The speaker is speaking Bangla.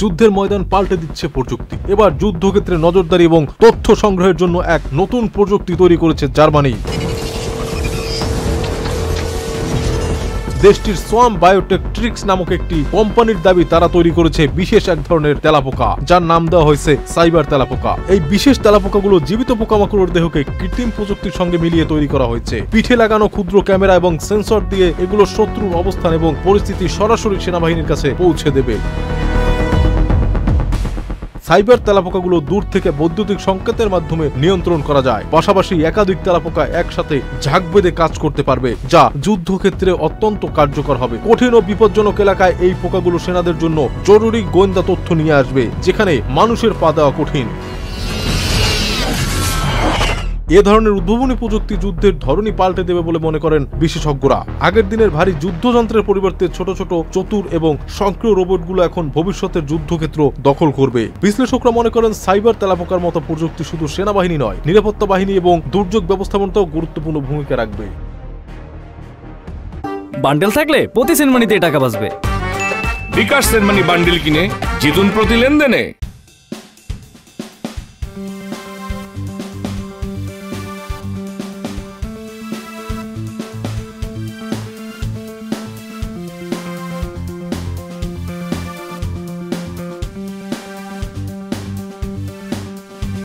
যুদ্ধের ময়দান পাল্টে দিচ্ছে প্রযুক্তি। এবার যুদ্ধক্ষেত্রে নজরদারি এবং তথ্য সংগ্রহের জন্য এক নতুন প্রযুক্তি তৈরি করেছে জার্মানি। দেশটির সোয়াম বায়োটেকট্রিক্স নামক একটি কোম্পানির দাবি তারা তৈরি করেছে বিশেষ এক ধরনের তেলাপোকা, যার নাম দেওয়া হয়েছে সাইবার তেলাপোকা। এই বিশেষ তেলাপোকাগুলো জীবিত পোকামাকড়ের দেহকে কৃত্রিম প্রযুক্তির সঙ্গে মিলিয়ে তৈরি করা হয়েছে। পিঠে লাগানো ক্ষুদ্র ক্যামেরা এবং সেন্সর দিয়ে এগুলো শত্রুর অবস্থান এবং পরিস্থিতি সরাসরি সেনাবাহিনীর কাছে পৌঁছে দেবে। সাইবার তেলাপোকাগুলো দূর থেকে বৈদ্যুতিক সংকেতের মাধ্যমে নিয়ন্ত্রণ করা যায়। পাশাপাশি একাধিক তেলাপোকা একসাথে ঝাঁক বেঁধে কাজ করতে পারবে, যা যুদ্ধক্ষেত্রে অত্যন্ত কার্যকর হবে। কঠিন ও বিপজ্জনক এলাকায় এই পোকাগুলো সেনাদের জন্য জরুরি গোয়েন্দা তথ্য নিয়ে আসবে, যেখানে মানুষের পা দেওয়া কঠিন। এ ধরনের উদ্ভাবনী প্রযুক্তি যুদ্ধের ধরনই পাল্টে দেবে বলে মনে করেন বিশেষজ্ঞরা। আগের দিনের ভারী যুদ্ধযন্ত্রের পরিবর্তে ছোট ছোট চতুর এবং সক্রিয় রোবটগুলো এখন ভবিষ্যতের যুদ্ধক্ষেত্র দখল করবে। বিশ্লেষকরা মনে করেন সাইবার তেলাপোকার মতো প্রযুক্তি শুধু সেনাবাহিনী নয়, নিরাপত্তা বাহিনী এবং দুর্যোগ ব্যবস্থাপনাতেও গুরুত্বপূর্ণ ভূমিকা রাখবে। বান্ডেল থাকলে প্রতি সেনমানিতে টাকা বাঁচবে। বিকাশ সেনমানি বান্ডেল কিনে জিতুন প্রতি লেনদেনে।